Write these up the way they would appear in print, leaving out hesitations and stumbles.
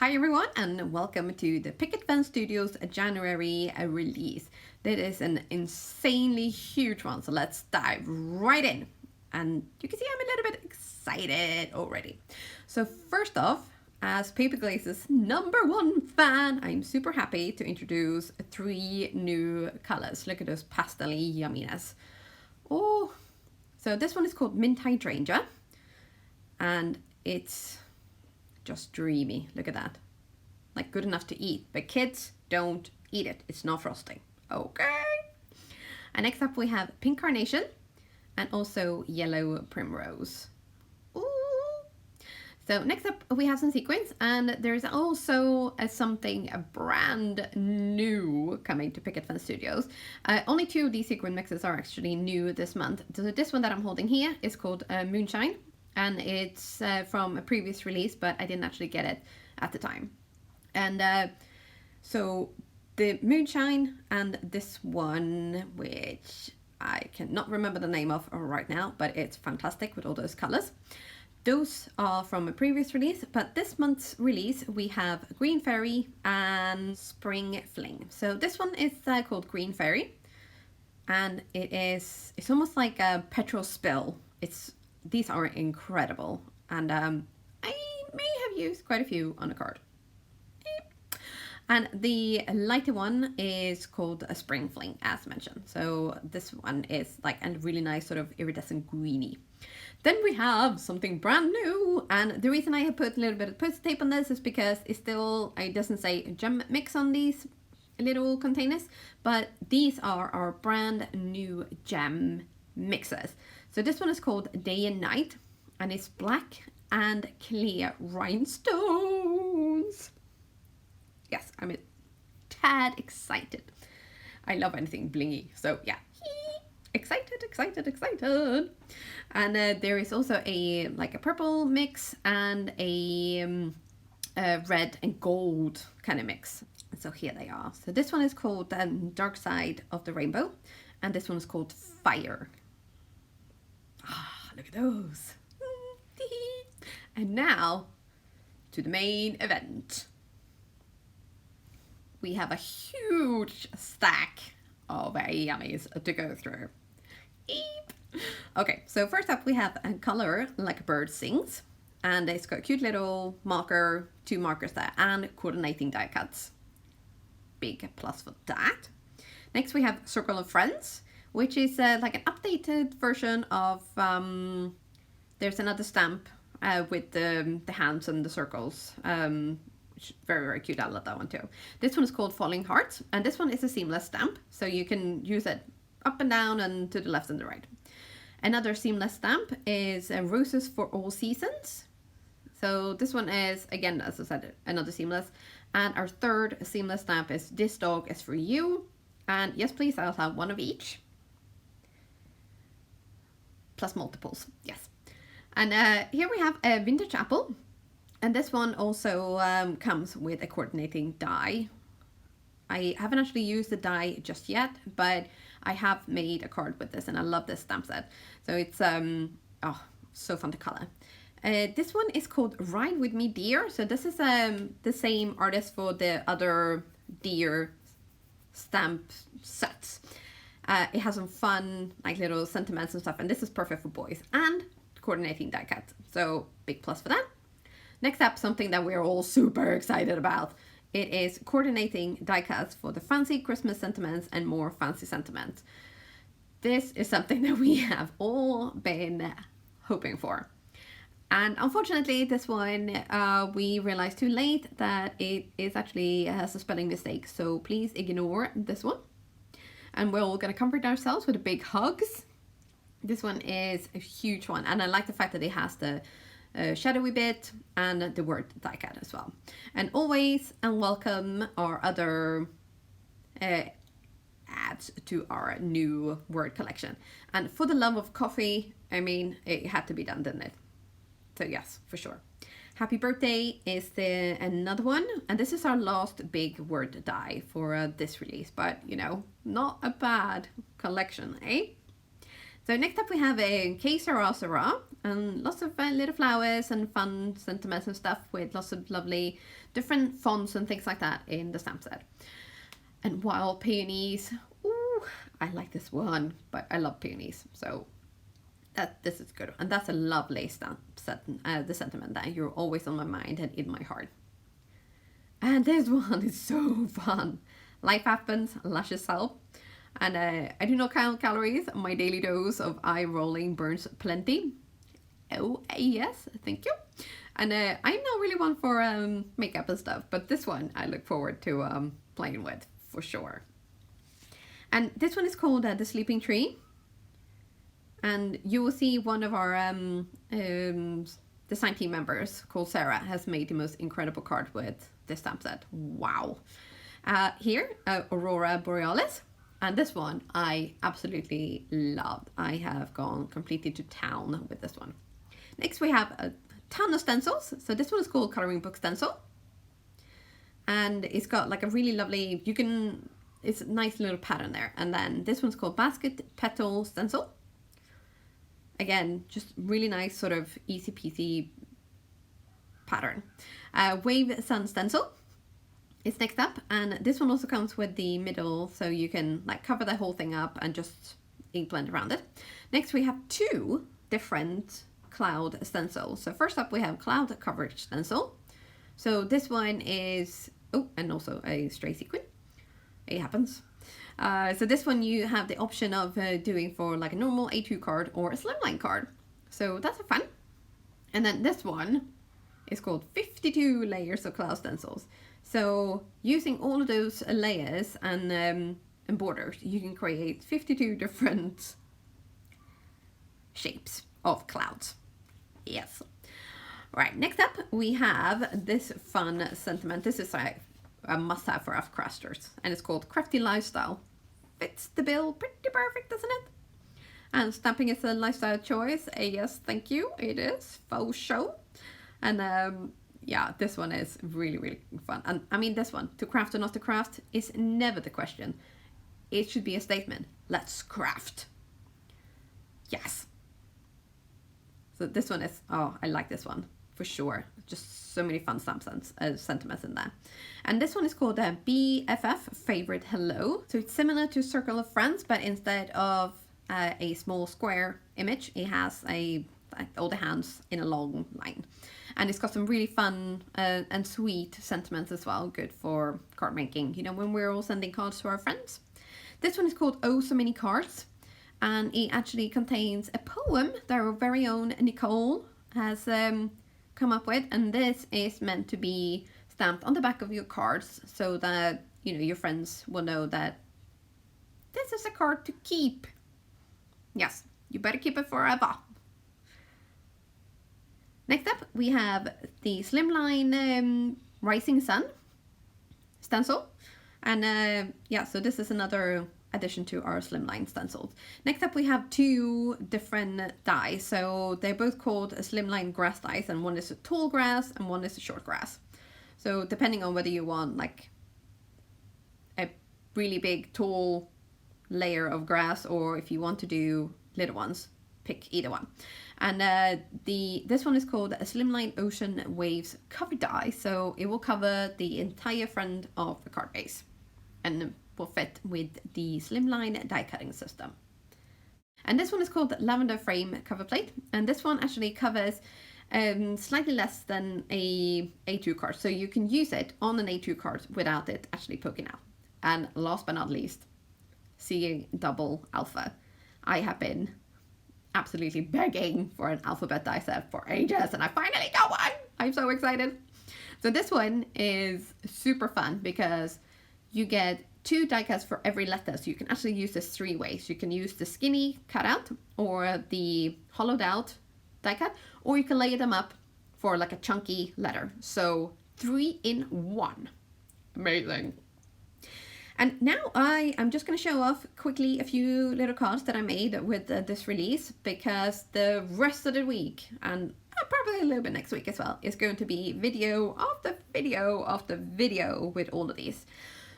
Hi everyone and welcome to the Picket Fence Studios January release. That is an insanely huge one, so let's dive right in. And you can see I'm a little bit excited already. So first off, as Paper Glazes' #1 fan, I'm super happy to introduce 3 new colors. Look at those pastel-y yumminess. Oh, so this one is called Mint Hydrangea, and it's just dreamy. Look at that. Like good enough to eat, but kids don't eat it. It's not frosting. Okay. And next up we have Pink Carnation and also Yellow Primrose. Ooh. So next up we have some Sequins, and there's also something brand new coming to Picket Fence Studios. Only 2 of these sequin mixes are actually new this month. So this one that I'm holding here is called Moonshine, and it's from a previous release, but I didn't actually get it at the time. And so the Moonshine and this one, which I cannot remember the name of right now, but it's fantastic with all those colors. Those are from a previous release, but this month's release we have Green Fairy and Spring Fling. So this one is called Green Fairy, and it's almost like a petrol spill. These are incredible, and I may have used quite a few on a card. And the lighter one is called a Spring Fling, as mentioned. So this one is like a really nice sort of iridescent greeny. Then we have something brand new, and the reason I have put a little bit of post tape on this is because it doesn't say gem mix on these little containers, but these are our brand new gem mixes. So this one is called Day and Night, and it's black and clear rhinestones. Yes, I'm a tad excited. I love anything blingy, so yeah. Excited. And there is also a purple mix and a red and gold kind of mix. So here they are. So this one is called Dark Side of the Rainbow, and this one is called Fire. Ah, look at those. And now to the main event. We have a huge stack of yummies to go through. Eep. Okay, so first up we have a color Like a Bird Sings, and it's got a cute little marker, 2 markers there, and coordinating die cuts. Big plus for that. Next we have Circle of Friends, which is like an updated version of there's another stamp with the hands and the circles. Very, very cute. I love that one too. This one is called Falling Hearts, and this one is a seamless stamp, so you can use it up and down and to the left and the right. Another seamless stamp is Roses for All Seasons. So this one is, again, as I said, another seamless. And our third seamless stamp is This Dog Is For You. And yes, please, I'll have 1 of each. Plus multiples, yes. And here we have a Vintage Apple. And this one also comes with a coordinating die. I haven't actually used the die just yet, but I have made a card with this, and I love this stamp set. So it's so fun to color. This one is called Ride With Me Dear. So this is the same artist for the other deer stamp sets. It has some fun little sentiments and stuff, and this is perfect for boys, and coordinating die cut. So big plus for that. Next up, something that we're all super excited about. It is coordinating die cuts for the fancy Christmas sentiments and more fancy sentiments. This is something that we have all been hoping for. And unfortunately, this one, we realized too late that it is actually has a spelling mistake. So please ignore this one. And we're all gonna comfort ourselves with big hugs. This one is a huge one. And I like the fact that it has the shadowy bit and the word die cut as well. And always and welcome our other adds to our new word collection. And for the love of coffee, I mean, it had to be done, didn't it? So yes, for sure. Happy Birthday is another one, and this is our last big word die for this release, but you know, not a bad collection, eh? So next up we have a Casa Rocera, and lots of little flowers and fun sentiments and stuff with lots of lovely different fonts and things like that in the stamp set. And wild peonies. Ooh, I like this one, but I love peonies. So this is good. And that's a lovely stamp set, the sentiment that you're always on my mind and in my heart. And this one is so fun. Life happens, lashes help. And I do not count calories. My daily dose of eye rolling burns plenty. Oh, yes, thank you. And I'm not really one for makeup and stuff, but this one I look forward to playing with for sure. And this one is called The Sleeping Tree. And you will see one of our design team members called Sarah has made the most incredible card with this stamp set. Wow. Here, Aurora Borealis. And this one I absolutely loved. I have gone completely to town with this one. Next we have a ton of stencils. So this one is called Coloring Book Stencil. And it's got like a really lovely, it's a nice little pattern there. And then this one's called Basket Petal Stencil. Again, just really nice sort of easy peasy pattern. Wave Sun Stencil is next up, and this one also comes with the middle, so you can like cover the whole thing up and just ink blend around it. Next we have two different cloud stencils. So first up we have Cloud Coverage Stencil. So this one is, oh, and also a stray sequin. It happens. So this one you have the option of doing for like a normal A2 card or a Slimline card. So that's fun. And then this one is called 52 Layers of Cloud Stencils. So using all of those layers and borders, you can create 52 different shapes of clouds. Yes. Right, next up we have this fun sentiment. This is a must-have for us crafters, and it's called Crafty Lifestyle. Fits the bill pretty perfect, doesn't it? And stamping is a lifestyle choice. Yes, thank you. It is faux show. And yeah, this one is really, really fun. And I mean, this one, to craft or not to craft, is never the question. It should be a statement. Let's craft. Yes. So this one is, oh, I like this one for sure. Just so many fun sentiments in there. And this one is called BFF Favorite Hello. So it's similar to Circle of Friends, but instead of a small square image, it has all the hands in a long line. And it's got some really fun and sweet sentiments as well. Good for card making, you know, when we're all sending cards to our friends. This one is called Oh So Many Cards. And it actually contains a poem that our very own Nicole has come up with. And this is meant to be stamped on the back of your cards so that, you know, your friends will know that this is a card to keep. Yes, you better keep it forever. Next up, we have the Slimline Rising Sun stencil. And yeah, so this is another addition to our Slimline stencils. Next up, we have two different dies. So they're both called Slimline grass dies, and one is a tall grass and one is a short grass. So depending on whether you want like a really big, tall layer of grass, or if you want to do little ones, pick either one. And this one is called a Slimline Ocean Waves cover die. So it will cover the entire front of the card base and will fit with the Slimline die cutting system. And this one is called Lavender Frame Cover Plate. And this one actually covers slightly less than a A2 card. So you can use it on an A2 card without it actually poking out. And last but not least, seeing double alpha. I have been absolutely begging for an alphabet die set for ages, and I finally got one. I'm so excited. So this one is super fun because you get 2 die cuts for every letter. So you can actually use this 3 ways. You can use the skinny cutout or the hollowed out die cut, or you can lay them up for like a chunky letter. So 3 in 1. Amazing. And now I'm just going to show off quickly a few little cards that I made with this release, because the rest of the week, and probably a little bit next week as well, is going to be video after video after video with all of these.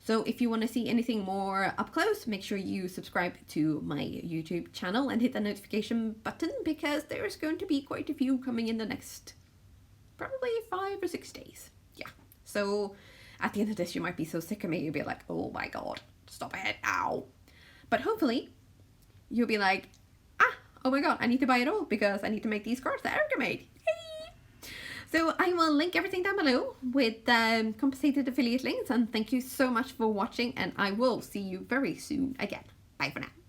So if you want to see anything more up close, make sure you subscribe to my YouTube channel and hit the notification button, because there's going to be quite a few coming in the next probably 5 or 6 days. Yeah, So at the end of this, you might be so sick of me, you'll be like, oh my God, stop it now. But hopefully you'll be like, oh my God, I need to buy it all because I need to make these cards that Erica made. Yay! So I will link everything down below with compensated affiliate links, and thank you so much for watching, and I will see you very soon again. Bye for now.